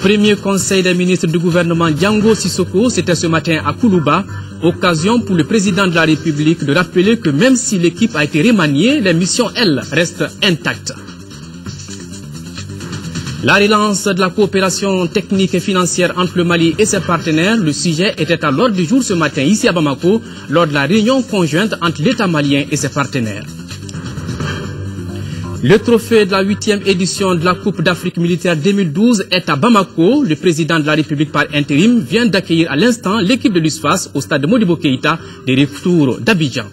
Premier conseil des ministres du gouvernement Django Sissoko, c'était ce matin à Koulouba, occasion pour le président de la République de rappeler que même si l'équipe a été remaniée, les missions, elles, restent intactes. La relance de la coopération technique et financière entre le Mali et ses partenaires, le sujet était à l'ordre du jour ce matin ici à Bamako, lors de la réunion conjointe entre l'État malien et ses partenaires. Le trophée de la 8e édition de la Coupe d'Afrique militaire 2012 est à Bamako. Le président de la République par intérim vient d'accueillir à l'instant l'équipe de l'USFAS au stade de Modibo Keïta des retours d'Abidjan.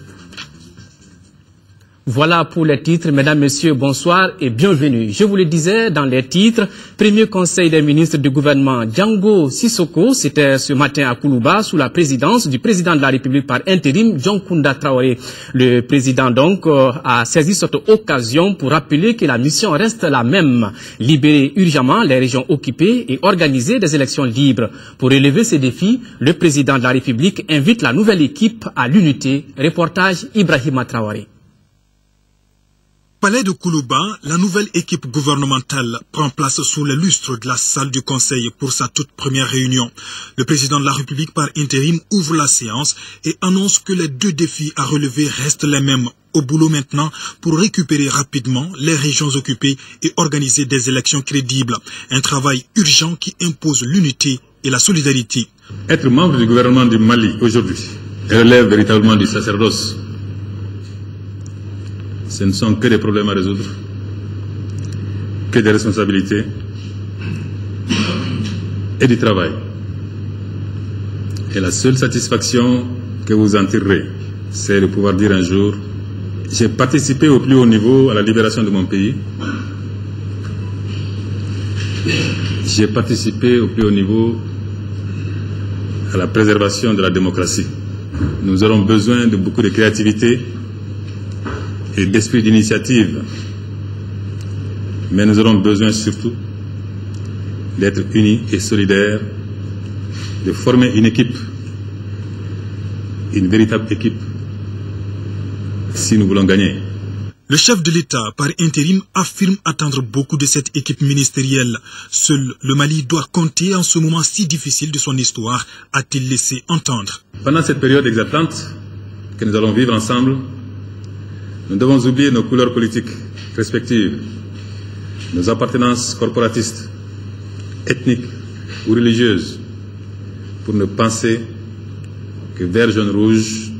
Voilà pour les titres. Mesdames, Messieurs, bonsoir et bienvenue. Je vous le disais dans les titres, premier conseil des ministres du gouvernement Django Sissoko, c'était ce matin à Koulouba sous la présidence du président de la République par intérim, John Kounda Traoré. Le président donc a saisi cette occasion pour rappeler que la mission reste la même, libérer urgemment les régions occupées et organiser des élections libres. Pour relever ces défis, le président de la République invite la nouvelle équipe à l'unité. Reportage Ibrahima Traoré. Palais de Koulouba, la nouvelle équipe gouvernementale prend place sous les lustres de la salle du Conseil pour sa toute première réunion. Le président de la République par intérim ouvre la séance et annonce que les deux défis à relever restent les mêmes. Au boulot maintenant pour récupérer rapidement les régions occupées et organiser des élections crédibles. Un travail urgent qui impose l'unité et la solidarité. Être membre du gouvernement du Mali aujourd'hui relève véritablement du sacerdoce. Ce ne sont que des problèmes à résoudre, que des responsabilités et du travail. Et la seule satisfaction que vous en tirerez, c'est de pouvoir dire un jour, j'ai participé au plus haut niveau à la libération de mon pays. J'ai participé au plus haut niveau à la préservation de la démocratie. Nous aurons besoin de beaucoup de créativité et d'esprit d'initiative. Mais nous aurons besoin surtout d'être unis et solidaires, de former une équipe, une véritable équipe, si nous voulons gagner. Le chef de l'État, par intérim, affirme attendre beaucoup de cette équipe ministérielle. Seul le Mali doit compter en ce moment si difficile de son histoire, a-t-il laissé entendre. Pendant cette période exaltante que nous allons vivre ensemble, nous devons oublier nos couleurs politiques respectives, nos appartenances corporatistes, ethniques ou religieuses, pour ne penser que vert, jaune, rouge,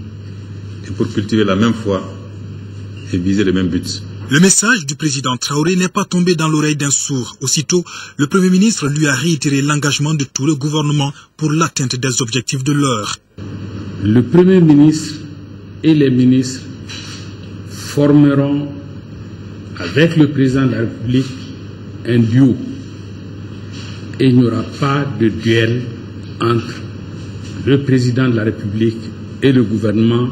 et pour cultiver la même foi et viser le même but. Le message du président Traoré n'est pas tombé dans l'oreille d'un sourd. Aussitôt, le Premier ministre lui a réitéré l'engagement de tout le gouvernement pour l'atteinte des objectifs de l'heure. Le Premier ministre et les ministres formeront avec le président de la République un duo. Et il n'y aura pas de duel entre le président de la République et le gouvernement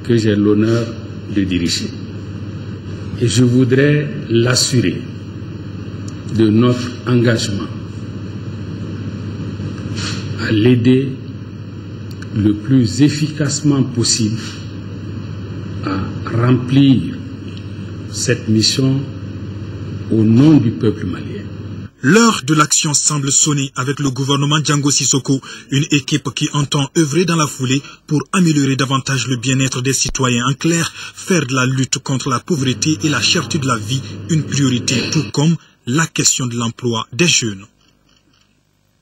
que j'ai l'honneur de diriger. Et je voudrais l'assurer de notre engagement à l'aider le plus efficacement possible à remplir cette mission au nom du peuple malien. L'heure de l'action semble sonner avec le gouvernement Django Sissoko, une équipe qui entend œuvrer dans la foulée pour améliorer davantage le bien-être des citoyens. En clair, faire de la lutte contre la pauvreté et la cherté de la vie une priorité, tout comme la question de l'emploi des jeunes.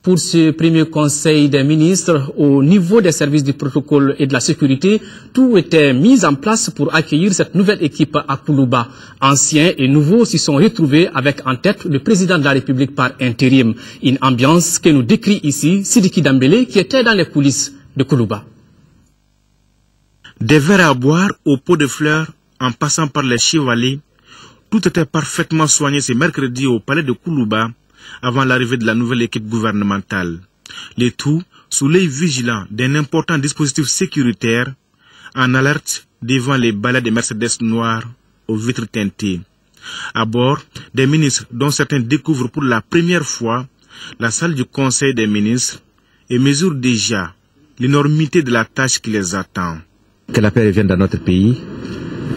Pour ce premier conseil des ministres, au niveau des services du protocole et de la sécurité, tout était mis en place pour accueillir cette nouvelle équipe à Koulouba. Anciens et nouveaux s'y sont retrouvés avec en tête le président de la République par intérim. Une ambiance que nous décrit ici Sidiki Dambélé qui était dans les coulisses de Koulouba. Des verres à boire au pot de fleurs en passant par les chevalets, tout était parfaitement soigné ce mercredi au palais de Koulouba, avant l'arrivée de la nouvelle équipe gouvernementale. Le tout sous l'œil vigilant d'un important dispositif sécuritaire en alerte devant les balais de Mercedes noirs aux vitres teintées. À bord, des ministres dont certains découvrent pour la première fois la salle du Conseil des ministres et mesurent déjà l'énormité de la tâche qui les attend. que la paix revienne dans notre pays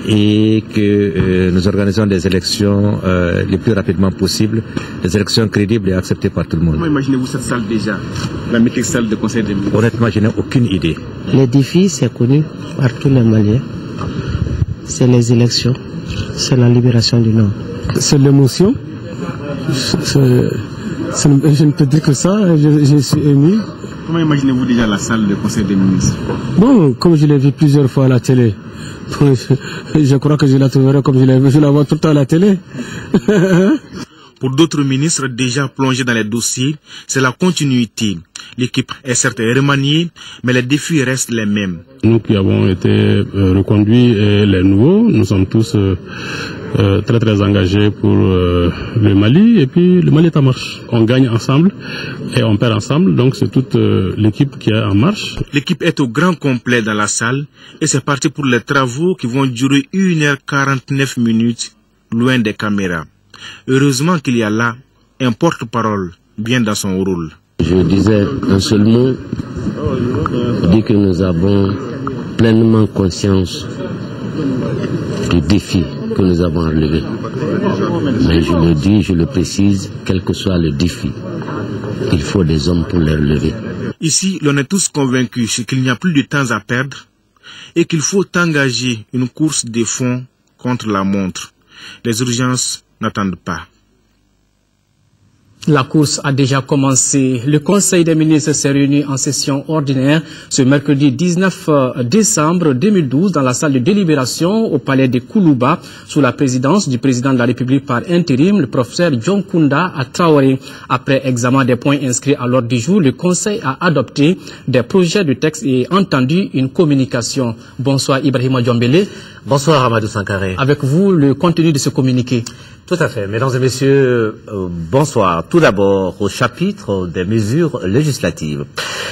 et que nous organisons des élections les plus rapidement possible, des élections crédibles et acceptées par tout le monde. Comment imaginez-vous cette salle déjà, la mythique salle de Conseil des ministres? Honnêtement, je n'ai aucune idée. Les défis, c'est connu par tous les Maliens. C'est les élections, c'est la libération du Nord. C'est l'émotion. Je ne peux dire que ça, je suis ému. Comment imaginez-vous déjà la salle de Conseil des ministres? Bon, comme je l'ai vu plusieurs fois à la télé, je crois que je la trouverai comme je la vois tout le temps à la télé. Pour d'autres ministres déjà plongés dans les dossiers, c'est la continuité. L'équipe est certes remaniée, mais les défis restent les mêmes. Nous qui avons été reconduits et les nouveaux, nous sommes tous très très engagés pour le Mali, et puis le Mali est en marche. On gagne ensemble et on perd ensemble, donc c'est toute l'équipe qui est en marche. L'équipe est au grand complet dans la salle et c'est parti pour les travaux qui vont durer 1h49 loin des caméras. Heureusement qu'il y a là un porte-parole bien dans son rôle. Je disais un seul mot, dit que nous avons pleinement conscience du défi que nous avons relevé. Mais je le dis, je le précise, quel que soit le défi, il faut des hommes pour les relever. Ici, l'on est tous convaincus qu'il n'y a plus de temps à perdre et qu'il faut engager une course de fond contre la montre. Les urgences n'attendent pas. La course a déjà commencé. Le Conseil des ministres s'est réuni en session ordinaire ce mercredi 19 décembre 2012 dans la salle de délibération au palais de Koulouba sous la présidence du président de la République par intérim, le professeur John Kounda à Traoré. Après examen des points inscrits à l'ordre du jour, le Conseil a adopté des projets de texte et entendu une communication. Bonsoir Ibrahima Diombele. Bonsoir Amadou Sankaré. Avec vous, le contenu de ce communiqué. Tout à fait. Mesdames et messieurs, bonsoir. Tout d'abord, au chapitre des mesures législatives.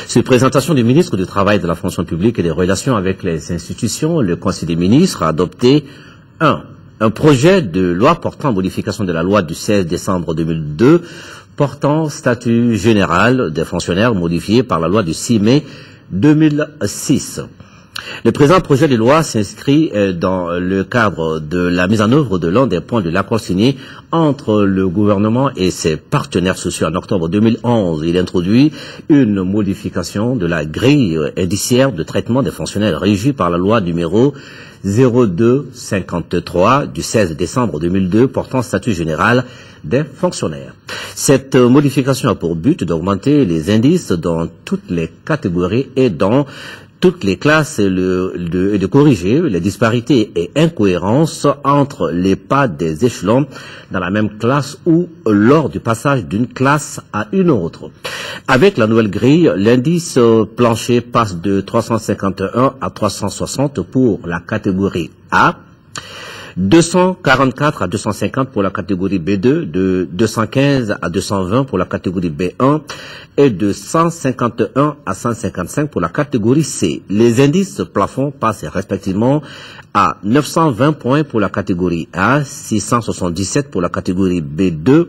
Sur présentation du ministre du Travail, de la fonction publique et des relations avec les institutions, le Conseil des ministres a adopté un projet de loi portant modification de la loi du 16 décembre 2002 portant statut général des fonctionnaires modifié par la loi du 6 mai 2006. Le présent projet de loi s'inscrit dans le cadre de la mise en œuvre de l'un des points de l'accord signé entre le gouvernement et ses partenaires sociaux en octobre 2011. Il introduit une modification de la grille indiciaire de traitement des fonctionnaires régie par la loi numéro 0253 du 16 décembre 2002 portant statut général des fonctionnaires. Cette modification a pour but d'augmenter les indices dans toutes les catégories et dans toutes les classes et de corriger les disparités et incohérences entre les pas des échelons dans la même classe ou lors du passage d'une classe à une autre. Avec la nouvelle grille, l'indice plancher passe de 351 à 360 pour la catégorie A, 244 à 250 pour la catégorie B2, de 215 à 220 pour la catégorie B1 et de 151 à 155 pour la catégorie C. Les indices plafonds passent respectivement à 920 points pour la catégorie A, 677 pour la catégorie B2,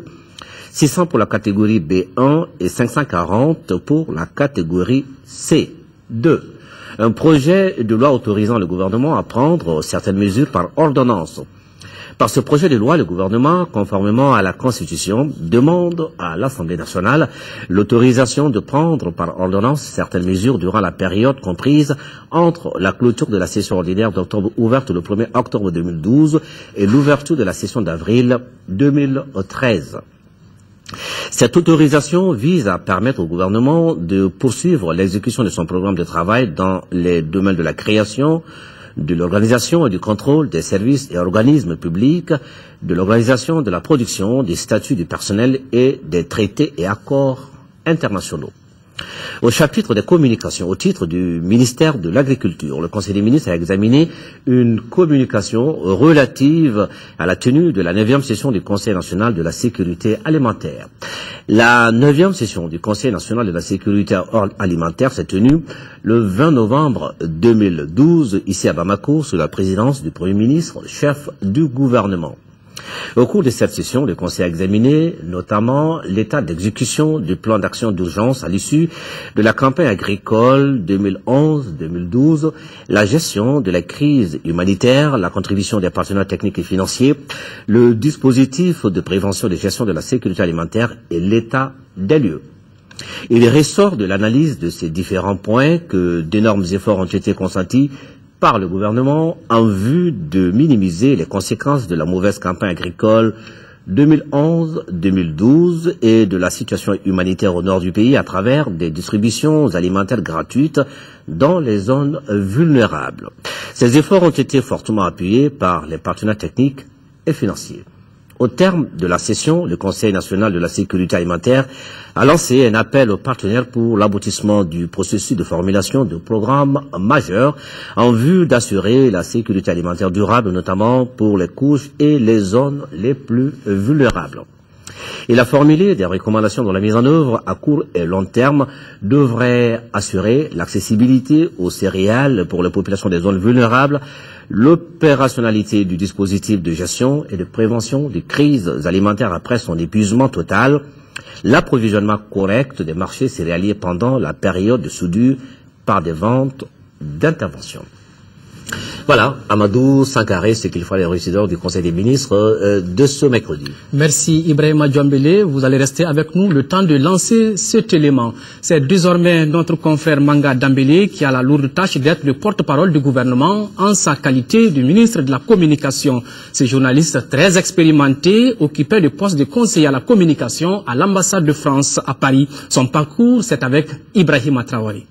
600 pour la catégorie B1 et 540 pour la catégorie C2. Un projet de loi autorisant le gouvernement à prendre certaines mesures par ordonnance. Par ce projet de loi, le gouvernement, conformément à la Constitution, demande à l'Assemblée nationale l'autorisation de prendre par ordonnance certaines mesures durant la période comprise entre la clôture de la session ordinaire d'octobre ouverte le 1er octobre 2012 et l'ouverture de la session d'avril 2013. Cette autorisation vise à permettre au gouvernement de poursuivre l'exécution de son programme de travail dans les domaines de la création, de l'organisation et du contrôle des services et organismes publics, de l'organisation de la production, des statuts du personnel et des traités et accords internationaux. Au chapitre des communications, au titre du ministère de l'Agriculture, le Conseil des ministres a examiné une communication relative à la tenue de la 9e session du Conseil national de la sécurité alimentaire. La 9e session du Conseil national de la sécurité alimentaire s'est tenue le 20 novembre 2012, ici à Bamako, sous la présidence du Premier ministre, chef du gouvernement. Au cours de cette session, le Conseil a examiné notamment l'état d'exécution du plan d'action d'urgence à l'issue de la campagne agricole 2011-2012, la gestion de la crise humanitaire, la contribution des partenaires techniques et financiers, le dispositif de prévention et de gestion de la sécurité alimentaire et l'état des lieux. Il ressort de l'analyse de ces différents points que d'énormes efforts ont été consentis par le gouvernement en vue de minimiser les conséquences de la mauvaise campagne agricole 2011-2012 et de la situation humanitaire au nord du pays à travers des distributions alimentaires gratuites dans les zones vulnérables. Ces efforts ont été fortement appuyés par les partenaires techniques et financiers. Au terme de la session, le Conseil national de la sécurité alimentaire a lancé un appel aux partenaires pour l'aboutissement du processus de formulation de programmes majeurs en vue d'assurer la sécurité alimentaire durable, notamment pour les couches et les zones les plus vulnérables. Il a formulé des recommandations dont la mise en œuvre à court et long terme devrait assurer l'accessibilité aux céréales pour les populations des zones vulnérables, l'opérationnalité du dispositif de gestion et de prévention des crises alimentaires après son épuisement total, l'approvisionnement correct des marchés céréaliers pendant la période de soudure par des ventes d'intervention. Voilà, Amadou Sankaré, c'est qu'il faut les résidents du Conseil des ministres de ce mercredi. Merci Ibrahima Djambélé, vous allez rester avec nous le temps de lancer cet élément. C'est désormais notre confrère Manga Dambélé qui a la lourde tâche d'être le porte-parole du gouvernement en sa qualité de ministre de la Communication. Ce journaliste très expérimenté occupait le poste de conseiller à la communication à l'ambassade de France à Paris. Son parcours, c'est avec Ibrahima Traoré.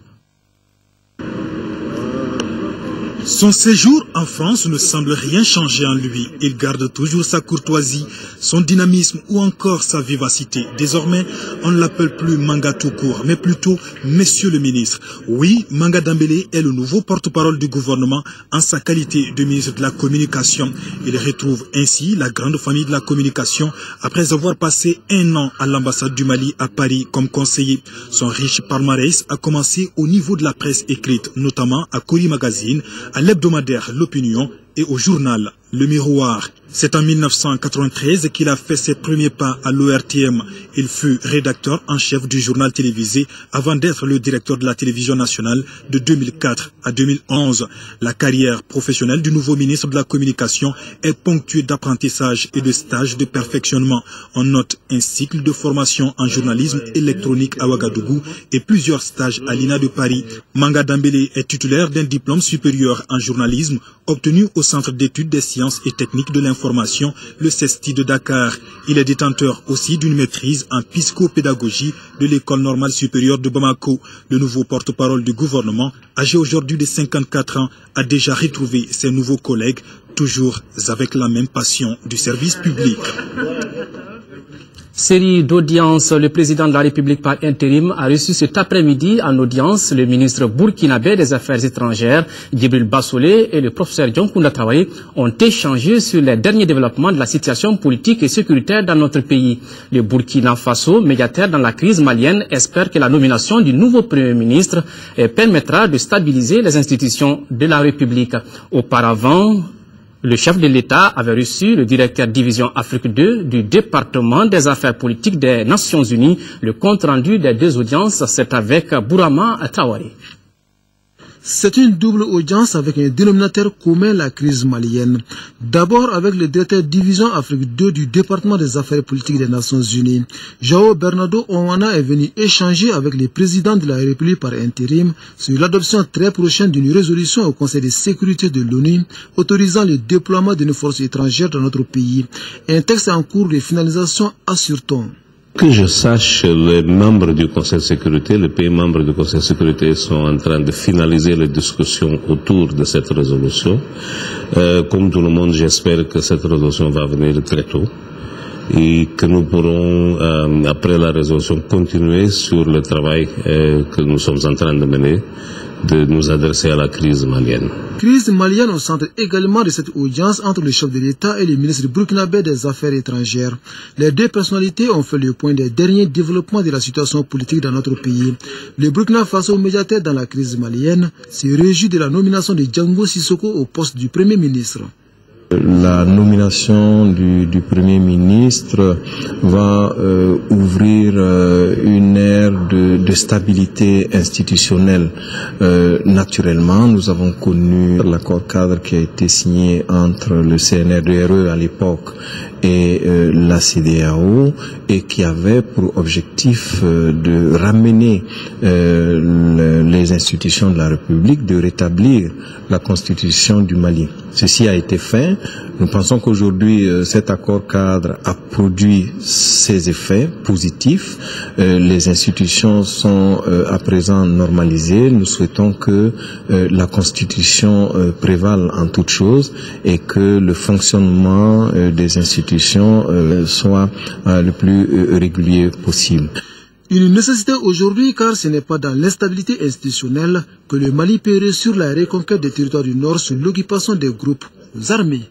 Son séjour en France ne semble rien changer en lui. Il garde toujours sa courtoisie, son dynamisme ou encore sa vivacité. Désormais, on ne l'appelle plus Manga tout court, mais plutôt Monsieur le ministre. Oui, Manga Dambélé est le nouveau porte-parole du gouvernement en sa qualité de ministre de la Communication. Il retrouve ainsi la grande famille de la communication après avoir passé 1 an à l'ambassade du Mali à Paris comme conseiller. Son riche palmarès a commencé au niveau de la presse écrite, notamment à Kori Magazine, à l'hebdomadaire L'Opinion et au journal Le Miroir. C'est en 1993 qu'il a fait ses premiers pas à l'ORTM. Il fut rédacteur en chef du journal télévisé avant d'être le directeur de la télévision nationale de 2004 à 2011. La carrière professionnelle du nouveau ministre de la Communication est ponctuée d'apprentissage et de stages de perfectionnement. On note un cycle de formation en journalisme électronique à Ouagadougou et plusieurs stages à l'INA de Paris. Manga Dambélé est titulaire d'un diplôme supérieur en journalisme obtenu au Centre d'études des sciences et techniques de l'information, le CESTI de Dakar. Il est détenteur aussi d'une maîtrise en psychopédagogie de l'École normale supérieure de Bamako. Le nouveau porte-parole du gouvernement, âgé aujourd'hui de 54 ans, a déjà retrouvé ses nouveaux collègues, toujours avec la même passion du service public. Série d'audiences, le président de la République par intérim a reçu cet après-midi en audience le ministre burkinabé des Affaires étrangères, Djibril Bassolé, et le professeur Dionkounda Traoré ont échangé sur les derniers développements de la situation politique et sécuritaire dans notre pays. Le Burkina Faso, médiateur dans la crise malienne, espère que la nomination du nouveau Premier ministre permettra de stabiliser les institutions de la République. Auparavant, le chef de l'État avait reçu le directeur division Afrique 2 du département des affaires politiques des Nations Unies. Le compte-rendu des 2 audiences, c'est avec Bourama Traoré. C'est une double audience avec un dénominateur commun, la crise malienne. D'abord avec le directeur division Afrique 2 du département des affaires politiques des Nations Unies. João Bernardo Oana est venu échanger avec le président de la République par intérim sur l'adoption très prochaine d'une résolution au Conseil de sécurité de l'ONU autorisant le déploiement de nos forces étrangères dans notre pays. Un texte en cours de finalisation, assure-t-on. Que je sache, les membres du Conseil de sécurité, les pays membres du Conseil de sécurité sont en train de finaliser les discussions autour de cette résolution. Comme tout le monde, j'espère que cette résolution va venir très tôt et que nous pourrons, après la résolution, continuer sur le travail que nous sommes en train de mener, de nous adresser à la crise malienne. Crise malienne au centre également de cette audience entre le chef de l'État et le ministre burkinabé des Affaires étrangères. Les 2 personnalités ont fait le point des derniers développements de la situation politique dans notre pays. Le Burkina Faso, médiateur dans la crise malienne, se réjouit de la nomination de Django Sissoko au poste du Premier ministre. La nomination du Premier ministre va ouvrir une ère de stabilité institutionnelle. Naturellement, nous avons connu l'accord cadre qui a été signé entre le CNRDRE à l'époque et la CEDEAO et qui avait pour objectif de ramener les institutions de la République, de rétablir la constitution du Mali. Ceci a été fait. Nous pensons qu'aujourd'hui, cet accord cadre a produit ses effets positifs. Les institutions sont à présent normalisées. Nous souhaitons que la Constitution prévale en toute chose et que le fonctionnement des institutions soit le plus régulier possible. Une nécessité aujourd'hui car ce n'est pas dans l'instabilité institutionnelle que le Mali peut réussir la reconquête des territoires du Nord sous l'occupation des groupes armés.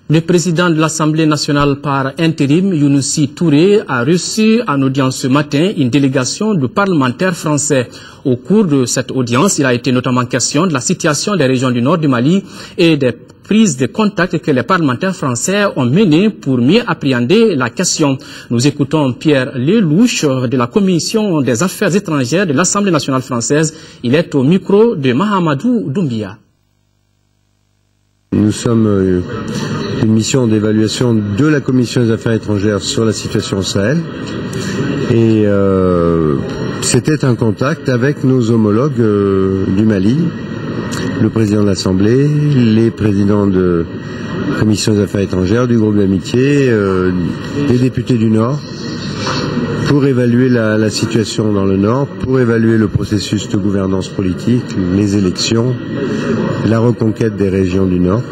Le président de l'Assemblée nationale par intérim, Younousi Touré, a reçu en audience ce matin une délégation de parlementaires français. Au cours de cette audience, il a été notamment question de la situation des régions du nord du Mali et des prises de contact que les parlementaires français ont menées pour mieux appréhender la question. Nous écoutons Pierre Lelouch de la Commission des Affaires étrangères de l'Assemblée nationale française. Il est au micro de Mahamadou Doumbia. Nous sommes une mission d'évaluation de la Commission des Affaires étrangères sur la situation au Sahel et c'était un contact avec nos homologues du Mali, le président de l'Assemblée, les présidents de la Commission des Affaires étrangères, du groupe d'amitié, des députés du Nord, pour évaluer la situation dans le Nord, pour évaluer le processus de gouvernance politique, les élections, la reconquête des régions du Nord,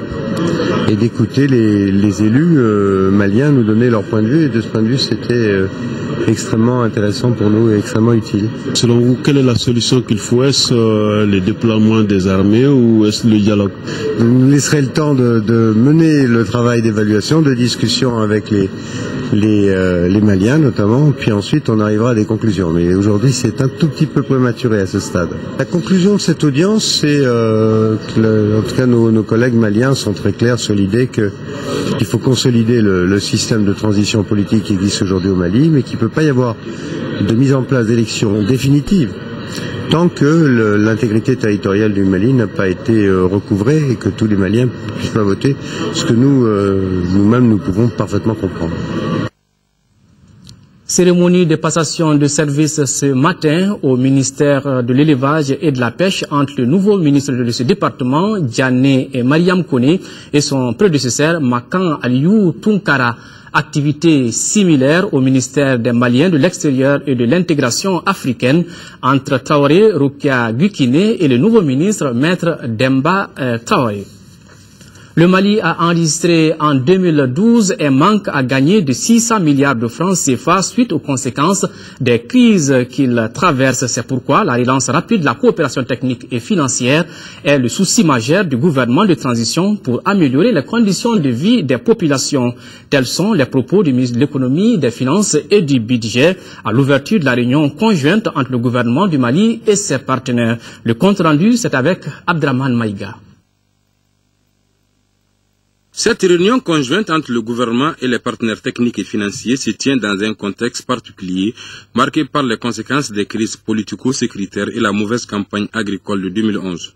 et d'écouter les élus maliens nous donner leur point de vue. Et de ce point de vue, c'était extrêmement intéressant pour nous et extrêmement utile. Selon vous, quelle est la solution qu'il faut? Est-ce le déploiement des armées ou est-ce le dialogue? Je nous laisserai le temps de mener le travail d'évaluation, de discussion avec les Maliens notamment, puis ensuite on arrivera à des conclusions. Mais aujourd'hui c'est un tout petit peu prématuré à ce stade. La conclusion de cette audience, c'est en tout cas nos collègues maliens sont très clairs sur l'idée qu'il faut consolider le système de transition politique qui existe aujourd'hui au Mali, mais qu'il ne peut pas y avoir de mise en place d'élections définitives tant que l'intégrité territoriale du Mali n'a pas été recouvrée et que tous les Maliens ne puissent pas voter, ce que nous-mêmes nous pouvons parfaitement comprendre. Cérémonie de passation de service ce matin au ministère de l'élevage et de la pêche entre le nouveau ministre de ce département, Diané et Mariam Kone, et son prédécesseur, Makan Aliou Tunkara. Activité similaire au ministère des Maliens de l'extérieur et de l'intégration africaine entre Traoré, Rukia Gukine et le nouveau ministre, Maître Demba Traoré. Le Mali a enregistré en 2012 un manque à gagner de 600 milliards de francs CFA suite aux conséquences des crises qu'il traverse. C'est pourquoi la relance rapide de la coopération technique et financière est le souci majeur du gouvernement de transition pour améliorer les conditions de vie des populations. Tels sont les propos du ministre de l'économie, des finances et du budget à l'ouverture de la réunion conjointe entre le gouvernement du Mali et ses partenaires. Le compte rendu, c'est avec Abdraman Maïga. Cette réunion conjointe entre le gouvernement et les partenaires techniques et financiers se tient dans un contexte particulier marqué par les conséquences des crises politico-sécuritaires et la mauvaise campagne agricole de 2011.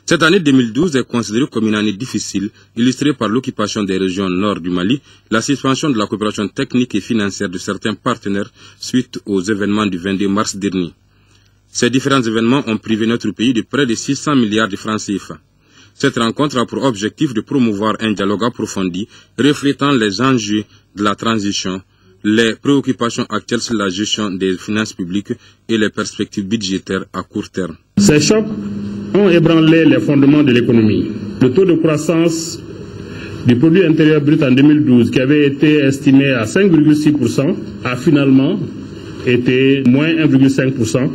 Cette année 2012 est considérée comme une année difficile, illustrée par l'occupation des régions nord du Mali, la suspension de la coopération technique et financière de certains partenaires suite aux événements du 22 mars dernier. Ces différents événements ont privé notre pays de près de 600 milliards de francs CFA. Cette rencontre a pour objectif de promouvoir un dialogue approfondi, reflétant les enjeux de la transition, les préoccupations actuelles sur la gestion des finances publiques et les perspectives budgétaires à court terme. Ces chocs ont ébranlé les fondements de l'économie. Le taux de croissance du produit intérieur brut en 2012, qui avait été estimé à 5,6%, a finalement été moins 1,5%.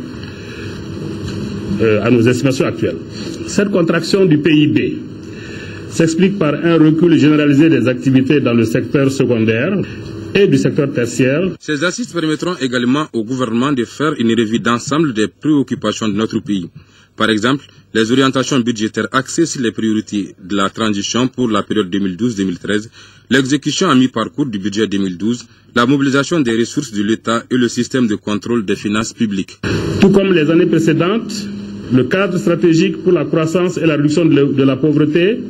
À nos estimations actuelles. Cette contraction du PIB s'explique par un recul généralisé des activités dans le secteur secondaire et du secteur tertiaire. Ces assises permettront également au gouvernement de faire une revue d'ensemble des préoccupations de notre pays. Par exemple, les orientations budgétaires axées sur les priorités de la transition pour la période 2012-2013, l'exécution à mi-parcours du budget 2012, la mobilisation des ressources de l'État et le système de contrôle des finances publiques. Tout comme les années précédentes, le cadre stratégique pour la croissance et la réduction de la pauvreté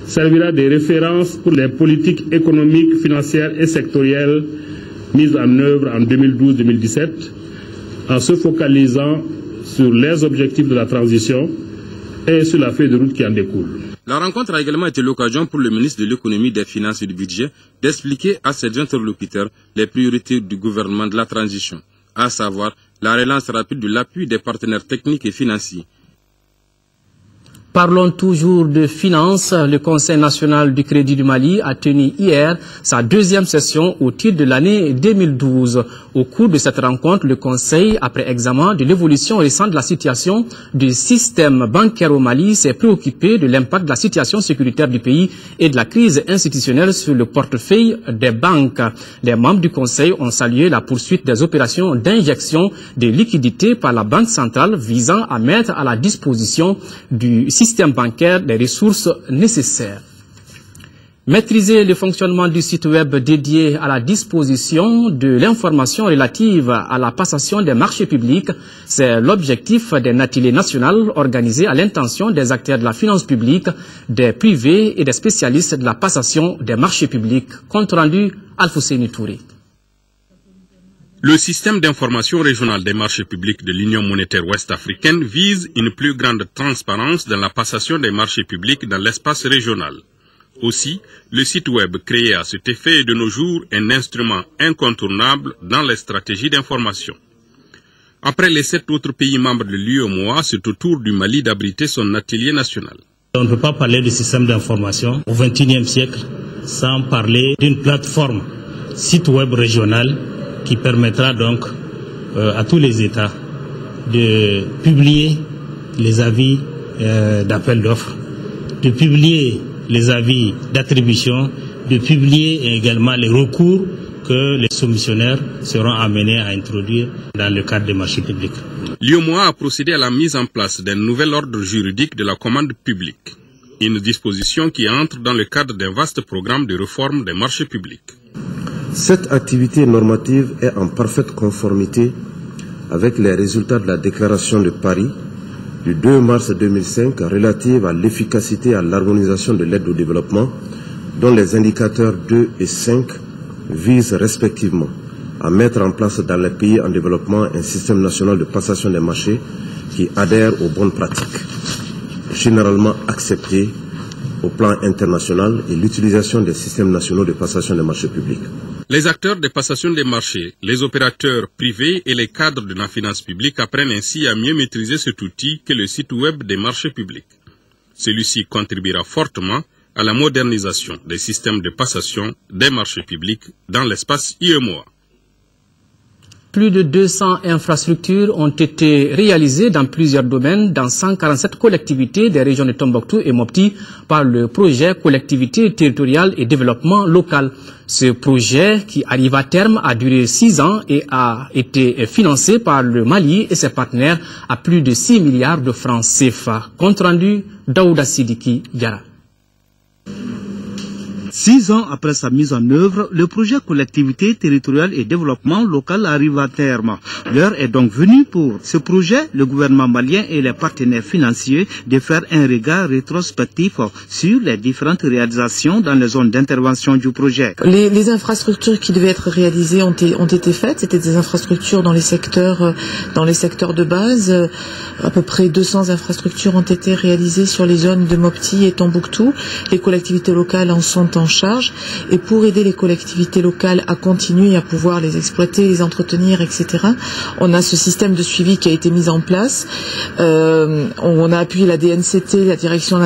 servira de référence pour les politiques économiques, financières et sectorielles mises en œuvre en 2012-2017, en se focalisant sur les objectifs de la transition et sur la feuille de route qui en découle. La rencontre a également été l'occasion pour le ministre de l'économie, des finances et du budget d'expliquer à ses interlocuteurs les priorités du gouvernement de la transition, à savoir la relance rapide de l'appui des partenaires techniques et financiers. Parlons toujours de finances. Le Conseil national du crédit du Mali a tenu hier sa deuxième session au titre de l'année 2012. Au cours de cette rencontre, le Conseil, après examen de l'évolution récente de la situation du système bancaire au Mali, s'est préoccupé de l'impact de la situation sécuritaire du pays et de la crise institutionnelle sur le portefeuille des banques. Les membres du Conseil ont salué la poursuite des opérations d'injection de liquidités par la Banque centrale visant à mettre à la disposition du système bancaire des ressources nécessaires. Maîtriser le fonctionnement du site web dédié à la disposition de l'information relative à la passation des marchés publics, c'est l'objectif d'un atelier national organisé à l'intention des acteurs de la finance publique, des privés et des spécialistes de la passation des marchés publics. Compte rendu, Alfousseni Touré. Le système d'information régional des marchés publics de l'Union monétaire ouest-africaine vise une plus grande transparence dans la passation des marchés publics dans l'espace régional. Aussi, le site web créé à cet effet est de nos jours un instrument incontournable dans les stratégies d'information. Après les 7 autres pays membres de l'UEMOA, c'est au tour du Mali d'abriter son atelier national. On ne peut pas parler de système d'information au XXIe siècle sans parler d'une plateforme site web régional qui permettra donc à tous les États de publier les avis d'appel d'offres, de publier les avis d'attribution, de publier également les recours que les soumissionnaires seront amenés à introduire dans le cadre des marchés publics. L'UEMOA a procédé à la mise en place d'un nouvel ordre juridique de la commande publique, une disposition qui entre dans le cadre d'un vaste programme de réforme des marchés publics. Cette activité normative est en parfaite conformité avec les résultats de la déclaration de Paris du 2 mars 2005 relative à l'efficacité et à l'harmonisation de l'aide au développement, dont les indicateurs 2 et 5 visent respectivement à mettre en place dans les pays en développement un système national de passation des marchés qui adhère aux bonnes pratiques, généralement acceptées au plan international, et l'utilisation des systèmes nationaux de passation des marchés publics. Les acteurs de passation des marchés, les opérateurs privés et les cadres de la finance publique apprennent ainsi à mieux maîtriser cet outil qu'est le site web des marchés publics. Celui-ci contribuera fortement à la modernisation des systèmes de passation des marchés publics dans l'espace UEMOA. Plus de 200 infrastructures ont été réalisées dans plusieurs domaines dans 147 collectivités des régions de Tombouctou et Mopti par le projet Collectivité territoriale et développement local. Ce projet, qui arrive à terme, a duré 6 ans et a été financé par le Mali et ses partenaires à plus de 6 milliards de francs CFA. Compte rendu, Daouda Sidiki Yara. 6 ans après sa mise en œuvre, le projet Collectivité territoriale et développement local arrive à terme. L'heure est donc venue pour ce projet, le gouvernement malien et les partenaires financiers, de faire un regard rétrospectif sur les différentes réalisations dans les zones d'intervention du projet. Les infrastructures qui devaient être réalisées ont été faites. C'était des infrastructures dans les secteurs de base. À peu près 200 infrastructures ont été réalisées sur les zones de Mopti et Tombouctou. Les collectivités locales en sont en charge, et pour aider les collectivités locales à continuer à pouvoir les exploiter, les entretenir, etc., on a ce système de suivi qui a été mis en place. On a appuyé la DNCT, la Direction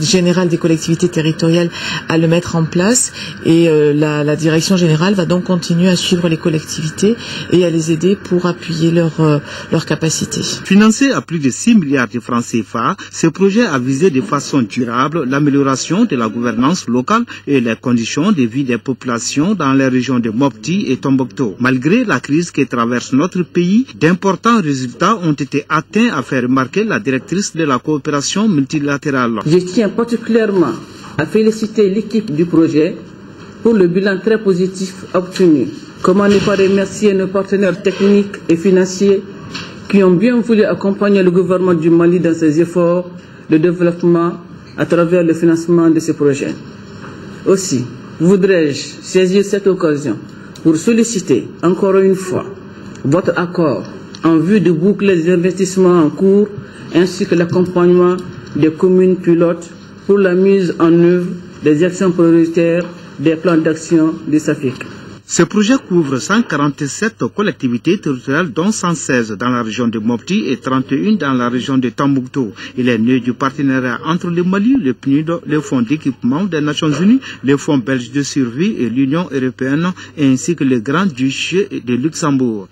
générale des collectivités territoriales, à le mettre en place, et la Direction générale va donc continuer à suivre les collectivités et à les aider pour appuyer leurs capacités. Financé à plus de 6 milliards de francs CFA, ce projet a visé de façon durable l'amélioration de la gouvernance locale et les les conditions de vie des populations dans les régions de Mopti et Tombouctou. Malgré la crise qui traverse notre pays, d'importants résultats ont été atteints, a fait remarquer la directrice de la coopération multilatérale. Je tiens particulièrement à féliciter l'équipe du projet pour le bilan très positif obtenu. Comment ne pas remercier nos partenaires techniques et financiers qui ont bien voulu accompagner le gouvernement du Mali dans ses efforts de développement à travers le financement de ce projet. Aussi, voudrais-je saisir cette occasion pour solliciter encore une fois votre accord en vue de boucler les investissements en cours ainsi que l'accompagnement des communes pilotes pour la mise en œuvre des actions prioritaires des plans d'action de SAFIC. Ce projet couvre 147 collectivités territoriales, dont 116 dans la région de Mopti et 31 dans la région de Tombouctou. Il est né du partenariat entre le Mali, le PNUD, le Fonds d'équipement des Nations Unies, le Fonds belge de survie et l'Union européenne, ainsi que le Grand-Duché de Luxembourg.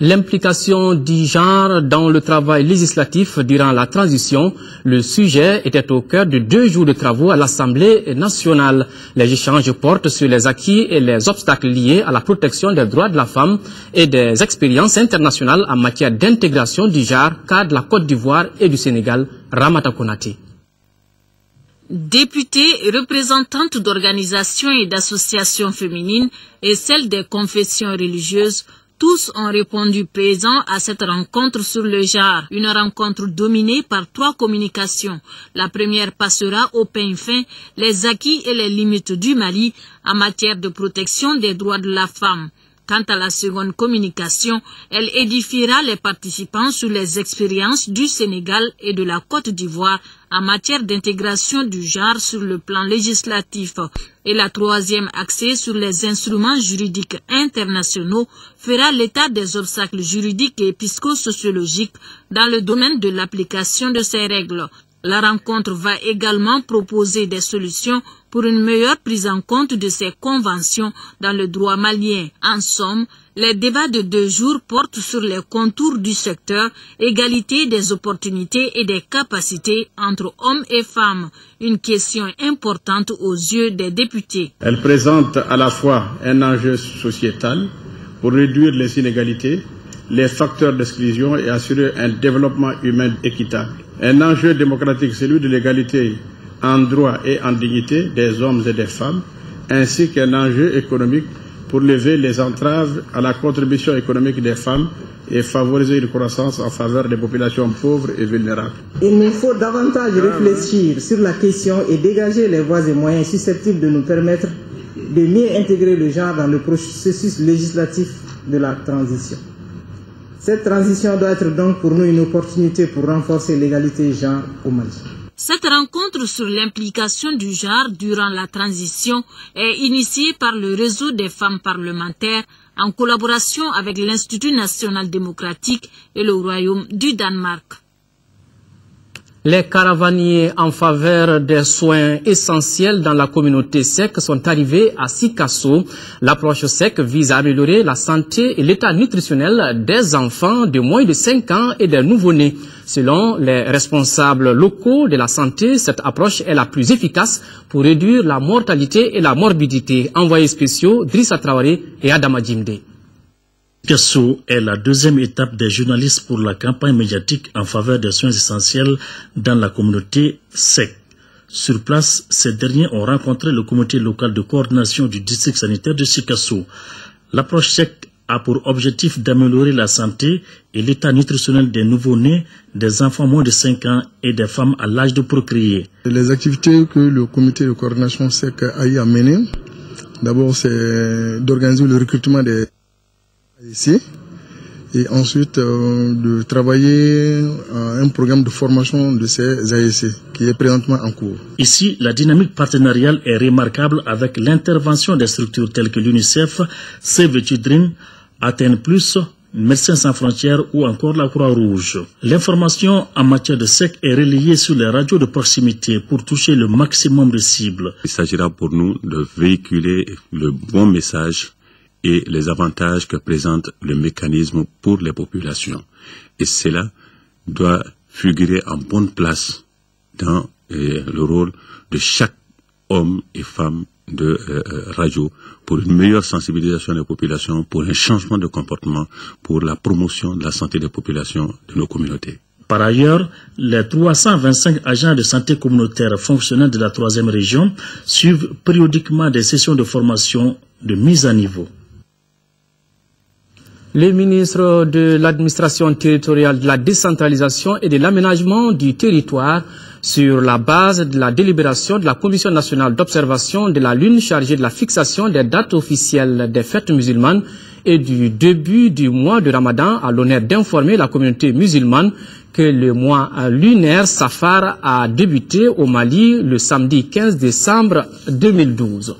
L'implication du genre dans le travail législatif durant la transition, le sujet était au cœur de 2 jours de travaux à l'Assemblée nationale. Les échanges portent sur les acquis et les obstacles liés à la protection des droits de la femme et des expériences internationales en matière d'intégration du genre, cas de la Côte d'Ivoire et du Sénégal. Ramata Konate. Députées et représentantes d'organisations et d'associations féminines et celles des confessions religieuses, tous ont répondu présents à cette rencontre sur le genre, une rencontre dominée par 3 communications. La première passera au peigne fin les acquis et les limites du Mali en matière de protection des droits de la femme. Quant à la seconde communication, elle édifiera les participants sur les expériences du Sénégal et de la Côte d'Ivoire en matière d'intégration du genre sur le plan législatif. Et la troisième, axée sur les instruments juridiques internationaux, fera l'état des obstacles juridiques et psychosociologiques dans le domaine de l'application de ces règles. La rencontre va également proposer des solutions pour une meilleure prise en compte de ces conventions dans le droit malien. En somme, les débats de 2 jours portent sur les contours du secteur, égalité des opportunités et des capacités entre hommes et femmes, une question importante aux yeux des députés. Elle présente à la fois un enjeu sociétal pour réduire les inégalités, les facteurs d'exclusion et assurer un développement humain équitable. Un enjeu démocratique, celui de l'égalité en droit et en dignité des hommes et des femmes, ainsi qu'un enjeu économique pour lever les entraves à la contribution économique des femmes et favoriser une croissance en faveur des populations pauvres et vulnérables. Il nous faut davantage réfléchir sur la question et dégager les voies et moyens susceptibles de nous permettre de mieux intégrer le genre dans le processus législatif de la transition. Cette transition doit être donc pour nous une opportunité pour renforcer l'égalité genre au Mali. Cette rencontre sur l'implication du genre durant la transition est initiée par le réseau des femmes parlementaires en collaboration avec l'Institut national démocratique et le Royaume du Danemark. Les caravaniers en faveur des soins essentiels dans la communauté SEC sont arrivés à Sikasso. L'approche SEC vise à améliorer la santé et l'état nutritionnel des enfants de moins de 5 ans et des nouveau-nés. Selon les responsables locaux de la santé, cette approche est la plus efficace pour réduire la mortalité et la morbidité. Envoyés spéciaux Drissa Traoré et Adama Djimde. Sikasso est la 2e étape des journalistes pour la campagne médiatique en faveur des soins essentiels dans la communauté SEC. Sur place, ces derniers ont rencontré le comité local de coordination du district sanitaire de Sikasso. L'approche SEC a pour objectif d'améliorer la santé et l'état nutritionnel des nouveau-nés, des enfants moins de 5 ans et des femmes à l'âge de procréer. Les activités que le comité de coordination SEC a eu à mener, d'abord c'est d'organiser le recrutement des AEC et ensuite de travailler à un programme de formation de ces AEC qui est présentement en cours. Ici, la dynamique partenariale est remarquable avec l'intervention des structures telles que l'UNICEF, Save the Children, Athènes Plus, Médecins sans frontières ou encore la Croix-Rouge. L'information en matière de SEC est relayée sur les radios de proximité pour toucher le maximum de cibles. Il s'agira pour nous de véhiculer le bon message et les avantages que présente le mécanisme pour les populations. Et cela doit figurer en bonne place dans le rôle de chaque hommes et femmes de radio pour une meilleure sensibilisation des populations, pour un changement de comportement, pour la promotion de la santé des populations de nos communautés. Par ailleurs, les 325 agents de santé communautaire fonctionnels de la 3e région suivent périodiquement des sessions de formation de mise à niveau. Le ministre de l'administration territoriale, de la décentralisation et de l'aménagement du territoire, sur la base de la délibération de la Commission nationale d'observation de la Lune chargée de la fixation des dates officielles des fêtes musulmanes et du début du mois de Ramadan, a l'honneur d'informer la communauté musulmane que le mois lunaire Safar a débuté au Mali le samedi 15 décembre 2012.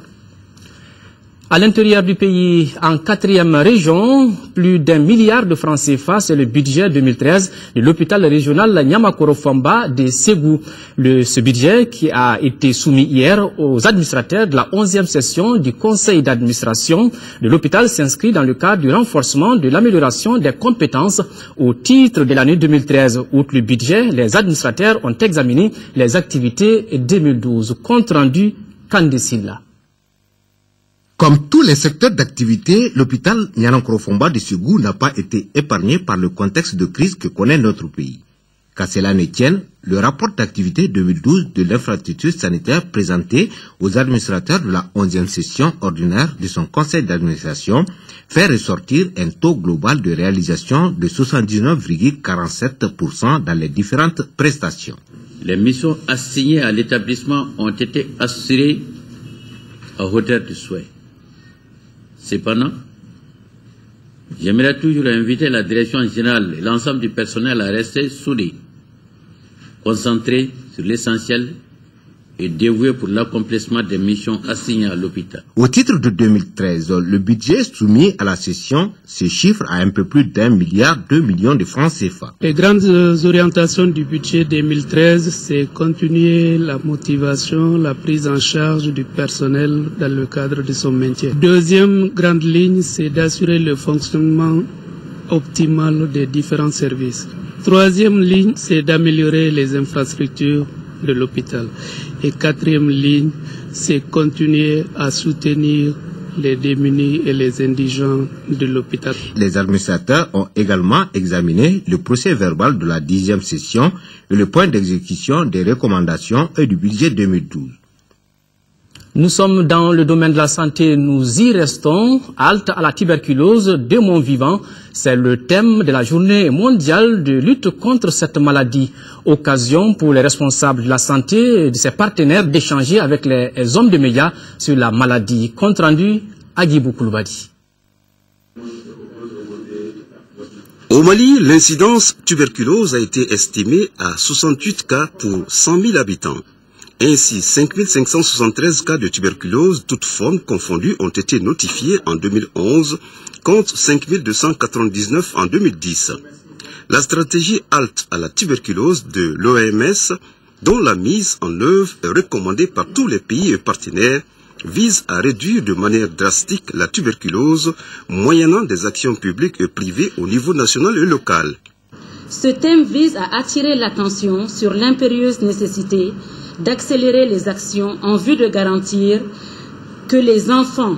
À l'intérieur du pays, en 4e région, plus d'1 milliard de francs CFA, c'est le budget 2013 de l'hôpital régional Niamakoro-Famba de Ségou. Ce budget qui a été soumis hier aux administrateurs de la 11e session du conseil d'administration de l'hôpital s'inscrit dans le cadre du renforcement de l'amélioration des compétences au titre de l'année 2013. Outre le budget, les administrateurs ont examiné les activités 2012. Compte rendu Kandesila. Comme tous les secteurs d'activité, l'hôpital Niamakoro-Famba de Ségou n'a pas été épargné par le contexte de crise que connaît notre pays. Qu'à cela ne tienne, le rapport d'activité 2012 de l'infrastructure sanitaire présenté aux administrateurs de la 11e session ordinaire de son conseil d'administration fait ressortir un taux global de réalisation de 79,47% dans les différentes prestations. Les missions assignées à l'établissement ont été assurées à hauteur de souhait. Cependant, j'aimerais toujours inviter la direction générale et l'ensemble du personnel à rester soudés, concentrés sur l'essentiel et dévoués pour l'accomplissement des missions assignées à l'hôpital. Au titre de 2013, le budget soumis à la session se chiffre à un peu plus d'1,2 milliard de francs CFA. Les grandes orientations du budget 2013, c'est continuer la motivation, la prise en charge du personnel dans le cadre de son maintien. Deuxième grande ligne, c'est d'assurer le fonctionnement optimal des différents services. Troisième ligne, c'est d'améliorer les infrastructures de l'hôpital. Et quatrième ligne, c'est continuer à soutenir les démunis et les indigents de l'hôpital. Les administrateurs ont également examiné le procès verbal de la 10e session et le point d'exécution des recommandations et du budget 2012. Nous sommes dans le domaine de la santé, nous y restons. Halte à la tuberculose des morts vivants, c'est le thème de la journée mondiale de lutte contre cette maladie. Occasion pour les responsables de la santé et de ses partenaires d'échanger avec les hommes de médias sur la maladie. Compte rendu, Agibou Kouloubadi. Au Mali, l'incidence tuberculose a été estimée à 68 cas pour 100 000 habitants. Ainsi, 5573 cas de tuberculose, toutes formes confondues, ont été notifiés en 2011, contre 5299 en 2010. La stratégie halte à la tuberculose de l'OMS, dont la mise en œuvre est recommandée par tous les pays et partenaires, vise à réduire de manière drastique la tuberculose, moyennant des actions publiques et privées au niveau national et local. Ce thème vise à attirer l'attention sur l'impérieuse nécessité d'accélérer les actions en vue de garantir que les enfants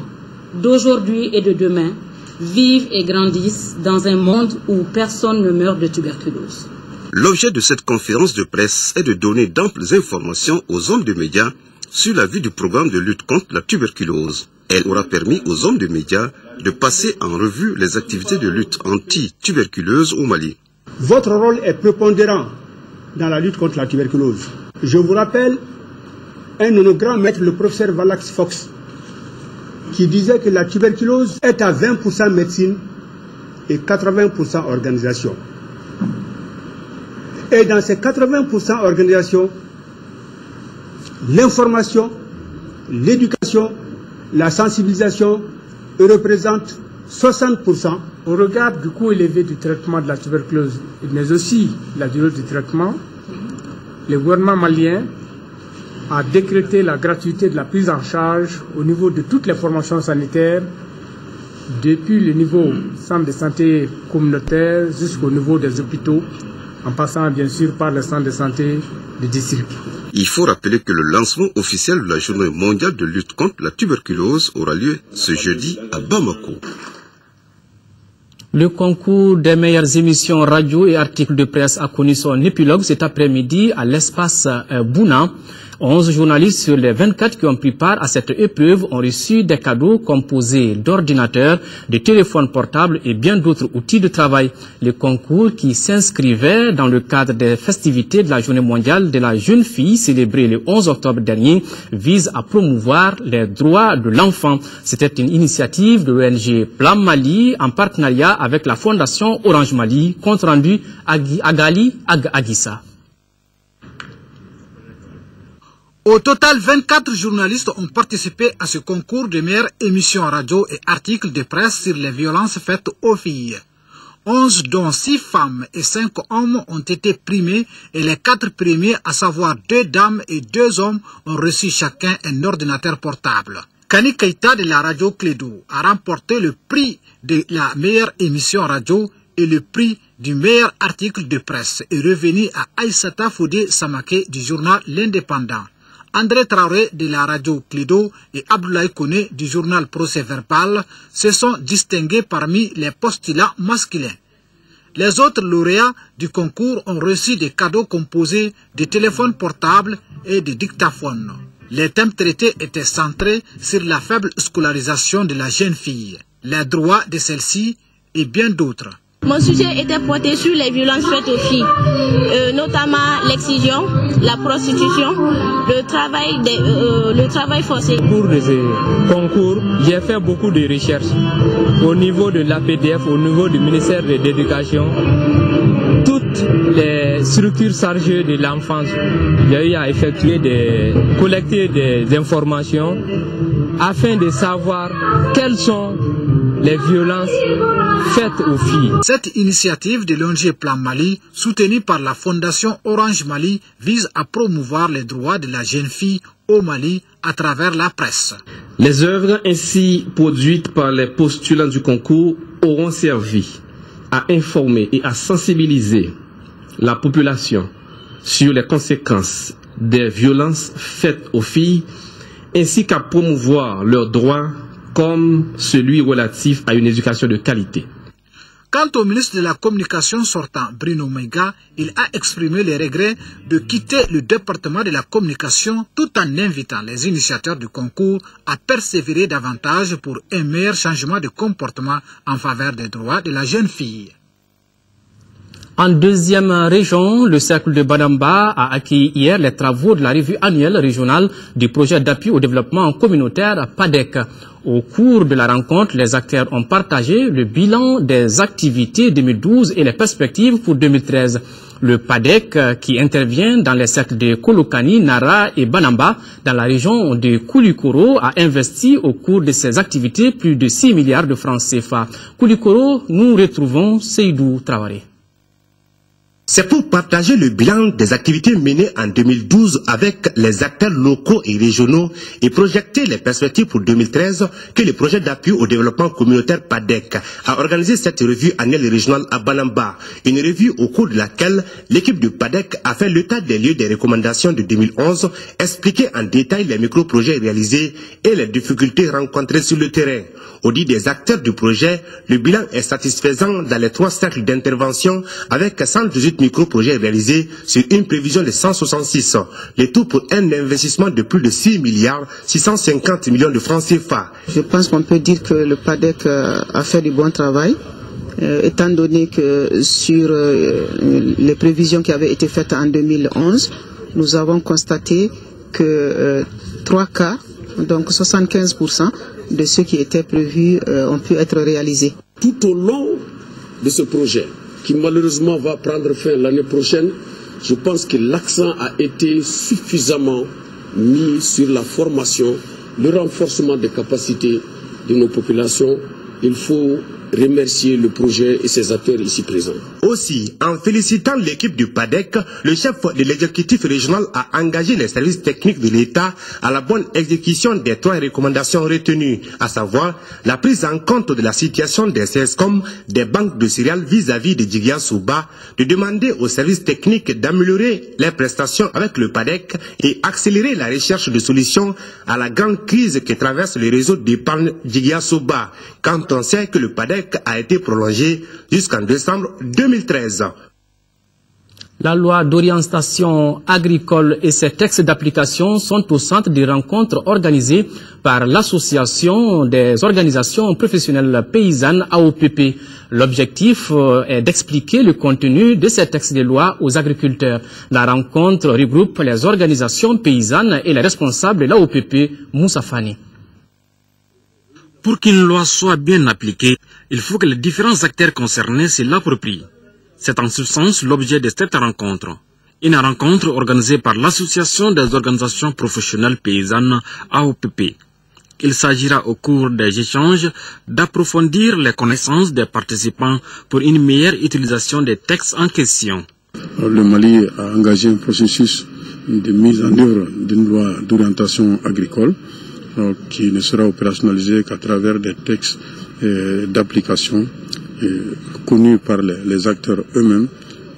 d'aujourd'hui et de demain vivent et grandissent dans un monde où personne ne meurt de tuberculose. L'objet de cette conférence de presse est de donner d'amples informations aux hommes de médias sur la vue du programme de lutte contre la tuberculose. Elle aura permis aux hommes de médias de passer en revue les activités de lutte anti-tuberculeuse au Mali. Votre rôle est prépondérant dans la lutte contre la tuberculose. Je vous rappelle un de nos grands maîtres, le professeur Valax Fox, qui disait que la tuberculose est à 20% médecine et 80% organisation. Et dans ces 80% organisation, l'information, l'éducation, la sensibilisation représentent 60%. Au regard du coût élevé du traitement de la tuberculose, mais aussi la durée du traitement, le gouvernement malien a décrété la gratuité de la prise en charge au niveau de toutes les formations sanitaires, depuis le niveau centre de santé communautaire jusqu'au niveau des hôpitaux, en passant bien sûr par le centre de santé de district. Il faut rappeler que le lancement officiel de la journée mondiale de lutte contre la tuberculose aura lieu ce jeudi à Bamako. Le concours des meilleures émissions radio et articles de presse a connu son épilogue cet après-midi à l'espace Bouna. 11 journalistes sur les 24 qui ont pris part à cette épreuve ont reçu des cadeaux composés d'ordinateurs, de téléphones portables et bien d'autres outils de travail. Le concours qui s'inscrivait dans le cadre des festivités de la Journée mondiale de la jeune fille célébrée le 11 octobre dernier vise à promouvoir les droits de l'enfant. C'était une initiative de l'ONG Plan Mali en partenariat avec la Fondation Orange Mali, compte rendu Agali Agissa. Au total, 24 journalistes ont participé à ce concours de meilleures émissions radio et articles de presse sur les violences faites aux filles. 11 dont 6 femmes et 5 hommes ont été primés et les 4 premiers, à savoir 2 dames et 2 hommes, ont reçu chacun un ordinateur portable. Kani Keita de la radio Clédou a remporté le prix de la meilleure émission radio et le prix du meilleur article de presse est revenu à Aïssata Foudé Samake du journal L'Indépendant. André Traoré de la radio Clédo et Abdoulaye Kone du journal Procès Verbal se sont distingués parmi les postulats masculins. Les autres lauréats du concours ont reçu des cadeaux composés de téléphones portables et de dictaphones. Les thèmes traités étaient centrés sur la faible scolarisation de la jeune fille, les droits de celle-ci et bien d'autres. Mon sujet était porté sur les violences faites aux filles, notamment l'excision, la prostitution, le travail forcé. Pour ce concours, j'ai fait beaucoup de recherches au niveau de l'APDF, au niveau du ministère de l'Éducation, toutes les structures chargées de l'enfance. J'ai eu à collecter des informations afin de savoir quelles sont les violences faites aux filles. Cette initiative de l'ONG Plan Mali, soutenue par la Fondation Orange Mali, vise à promouvoir les droits de la jeune fille au Mali à travers la presse. Les œuvres ainsi produites par les postulants du concours auront servi à informer et à sensibiliser la population sur les conséquences des violences faites aux filles, ainsi qu'à promouvoir leurs droits comme celui relatif à une éducation de qualité. Quant au ministre de la Communication sortant, Bruno Maïga, il a exprimé les regrets de quitter le département de la communication tout en invitant les initiateurs du concours à persévérer davantage pour un meilleur changement de comportement en faveur des droits de la jeune fille. En deuxième région, le cercle de Banamba a accueilli hier les travaux de la revue annuelle régionale du projet d'appui au développement communautaire PADEC. Au cours de la rencontre, les acteurs ont partagé le bilan des activités 2012 et les perspectives pour 2013. Le PADEC, qui intervient dans les cercles de Kolokani, Nara et Banamba, dans la région de Koulikoro, a investi au cours de ses activités plus de 6 milliards de francs CFA. Koulikoro, nous retrouvons Seydou Traoré. C'est pour partager le bilan des activités menées en 2012 avec les acteurs locaux et régionaux et projeter les perspectives pour 2013 que le projet d'appui au développement communautaire PADEC a organisé cette revue annuelle régionale à Banamba. Une revue au cours de laquelle l'équipe du PADEC a fait l'état des lieux des recommandations de 2011, expliqué en détail les micro-projets réalisés et les difficultés rencontrées sur le terrain. Au dit des acteurs du projet, le bilan est satisfaisant dans les 3 cercles d'intervention avec 118 micro-projets réalisés sur une prévision de 166. Le tout pour un investissement de plus de 6 milliards 650 millions de francs CFA. Je pense qu'on peut dire que le PADEC a fait du bon travail, étant donné que sur les prévisions qui avaient été faites en 2011, nous avons constaté que 3 cas, donc 75%, de ceux qui étaient prévus ont pu être réalisés. Tout au long de ce projet, qui malheureusement va prendre fin l'année prochaine, je pense que l'accent a été suffisamment mis sur la formation, le renforcement des capacités de nos populations. Il faut remercier le projet et ses acteurs ici présents. Aussi, en félicitant l'équipe du PADEC, le chef de l'exécutif régional a engagé les services techniques de l'État à la bonne exécution des 3 recommandations retenues, à savoir la prise en compte de la situation des CESCOM, des banques de céréales vis-à-vis de Djigia Souba, de demander aux services techniques d'améliorer les prestations avec le PADEC et accélérer la recherche de solutions à la grande crise que traverse le réseau d'épargne Djigia Souba, quand on sait que le PADEC a été prolongé jusqu'en décembre 2013. La loi d'orientation agricole et ses textes d'application sont au centre des rencontres organisées par l'Association des organisations professionnelles paysannes AOPP. L'objectif est d'expliquer le contenu de ces textes de loi aux agriculteurs. La rencontre regroupe les organisations paysannes et les responsables de l'AOPP, Moussa Fani. Pour qu'une loi soit bien appliquée, il faut que les différents acteurs concernés se l'approprient. C'est en substance l'objet de cette rencontre. Une rencontre organisée par l'Association des organisations professionnelles paysannes AOPP. Il s'agira au cours des échanges d'approfondir les connaissances des participants pour une meilleure utilisation des textes en question. Le Mali a engagé un processus de mise en œuvre d'une loi d'orientation agricole qui ne sera opérationnalisé qu'à travers des textes d'application connus par les acteurs eux-mêmes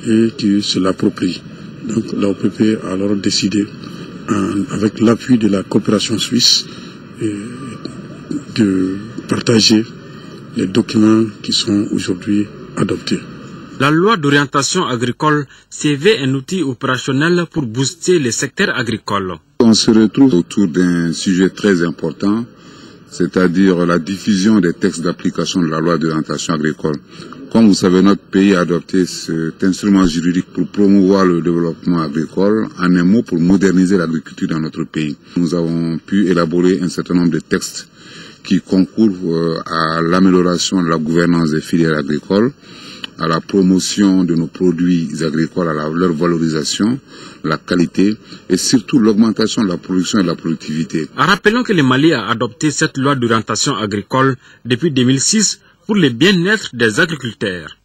et qui se l'approprient. Donc l'AOPP a alors décidé, avec l'appui de la coopération suisse, de partager les documents qui sont aujourd'hui adoptés. La loi d'orientation agricole se veut un outil opérationnel pour booster le secteur agricole. On se retrouve autour d'un sujet très important, c'est-à-dire la diffusion des textes d'application de la loi d'orientation agricole. Comme vous savez, notre pays a adopté cet instrument juridique pour promouvoir le développement agricole, en un mot pour moderniser l'agriculture dans notre pays. Nous avons pu élaborer un certain nombre de textes qui concourent à l'amélioration de la gouvernance des filières agricoles, à la promotion de nos produits agricoles, à leur valorisation, la qualité et surtout l'augmentation de la production et de la productivité. Rappelons que le Mali a adopté cette loi d'orientation agricole depuis 2006 pour le bien-être des agriculteurs.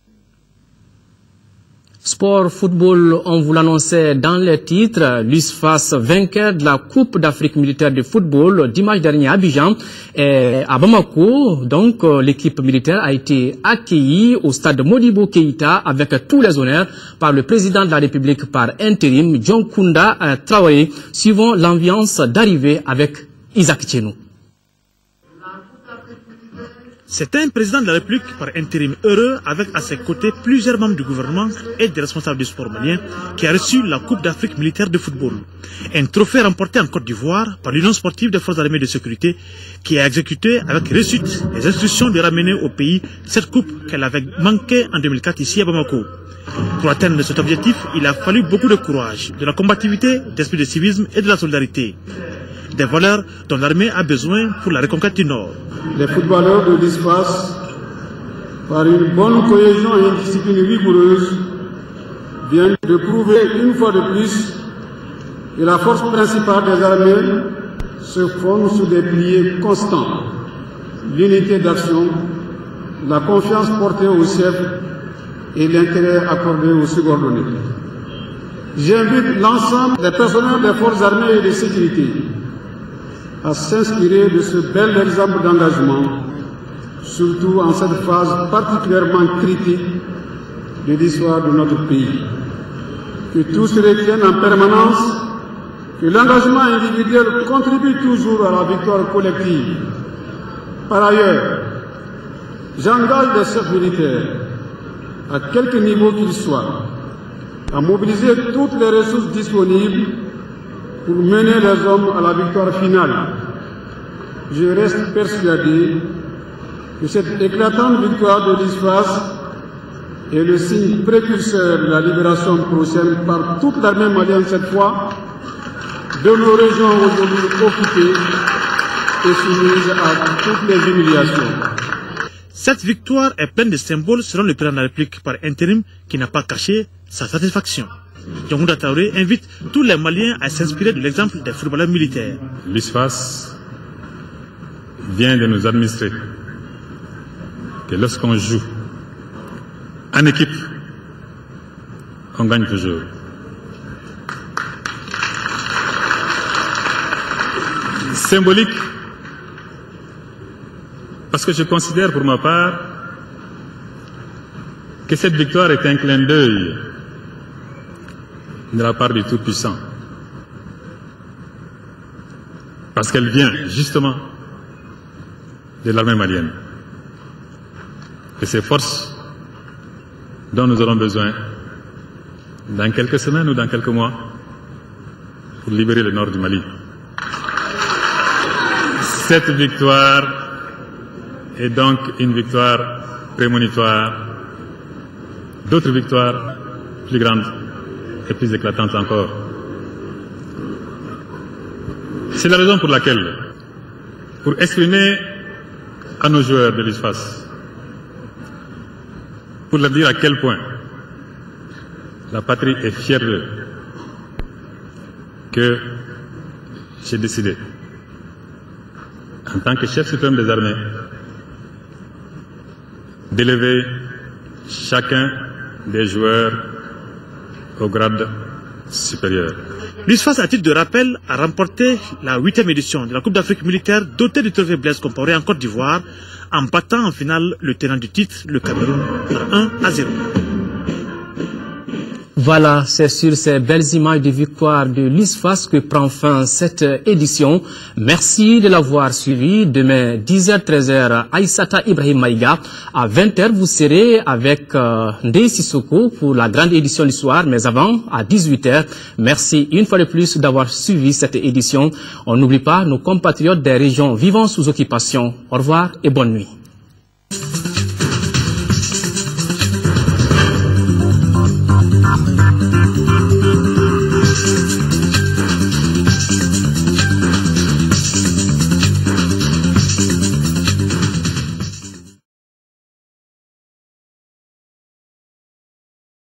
Sport, football, on vous l'annonçait dans les titres. L'USFAS, vainqueur de la Coupe d'Afrique militaire de football dimanche dernier à Abidjan et à Bamako. Donc, l'équipe militaire a été accueillie au stade Modibo Keïta avec tous les honneurs par le président de la République par intérim, John Kounda Traoré, suivant l'ambiance d'arrivée avec Isaac Tchenou. C'est un président de la République par intérim heureux avec à ses côtés plusieurs membres du gouvernement et des responsables du sport malien qui a reçu la Coupe d'Afrique militaire de football. Un trophée remporté en Côte d'Ivoire par l'Union sportive des forces armées de sécurité qui a exécuté avec réussite les instructions de ramener au pays cette coupe qu'elle avait manquée en 2004 ici à Bamako. Pour atteindre cet objectif, il a fallu beaucoup de courage, de la combativité, d'esprit de civisme et de la solidarité. Des valeurs dont l'armée a besoin pour la reconquête du Nord. Les footballeurs de l'USFAS, par une bonne cohésion et une discipline rigoureuse, viennent de prouver une fois de plus que la force principale des armées se fonde sur des piliers constants, l'unité d'action, la confiance portée au chef et l'intérêt accordé aux subordonnés. J'invite l'ensemble des personnels des forces armées et de sécurité à s'inspirer de ce bel exemple d'engagement, surtout en cette phase particulièrement critique de l'histoire de notre pays. Que tous retiennent en permanence que l'engagement individuel contribue toujours à la victoire collective. Par ailleurs, j'engage les chefs militaires, à quelque niveau qu'ils soient, à mobiliser toutes les ressources disponibles pour mener les hommes à la victoire finale. Je reste persuadé que cette éclatante victoire de l'USFAS est le signe précurseur de la libération prochaine par toute l'armée malienne cette fois, de nos régions aujourd'hui occupées et soumises à toutes les humiliations. Cette victoire est pleine de symboles selon le président de la République par intérim qui n'a pas caché sa satisfaction. John Kounda Traoré invite tous les Maliens à s'inspirer de l'exemple des footballeurs militaires. L'USFAS vient de nous administrer que lorsqu'on joue en équipe, on gagne toujours. Symbolique, parce que je considère pour ma part que cette victoire est un clin d'œil de la part du Tout-Puissant. Parce qu'elle vient justement de l'armée malienne. Et ces forces dont nous aurons besoin dans quelques semaines ou dans quelques mois pour libérer le nord du Mali. Cette victoire est donc une victoire prémonitoire d'autres victoires plus grandes et plus éclatantes encore. C'est la raison pour laquelle, pour exprimer à nos joueurs de l'ISFAS, pour leur dire à quel point la patrie est fière d'eux, que j'ai décidé, en tant que chef suprême des armées, d'élever chacun des joueurs au grade supérieur. L'ISFAS, à titre de rappel, a remporté la 8e édition de la Coupe d'Afrique militaire dotée du trophée Blaise Compaoré en Côte d'Ivoire, en battant en finale le tenant du titre, le Cameroun, par 1-0. Voilà, c'est sur ces belles images de victoire de l'ISFAS que prend fin cette édition. Merci de l'avoir suivi. Demain, 10h, 13h, Aïssata Ibrahim Maïga. À 20h, vous serez avec Ndeye Sissoko pour la grande édition du soir. Mais avant, à 18h, merci une fois de plus d'avoir suivi cette édition. On n'oublie pas nos compatriotes des régions vivant sous occupation. Au revoir et bonne nuit.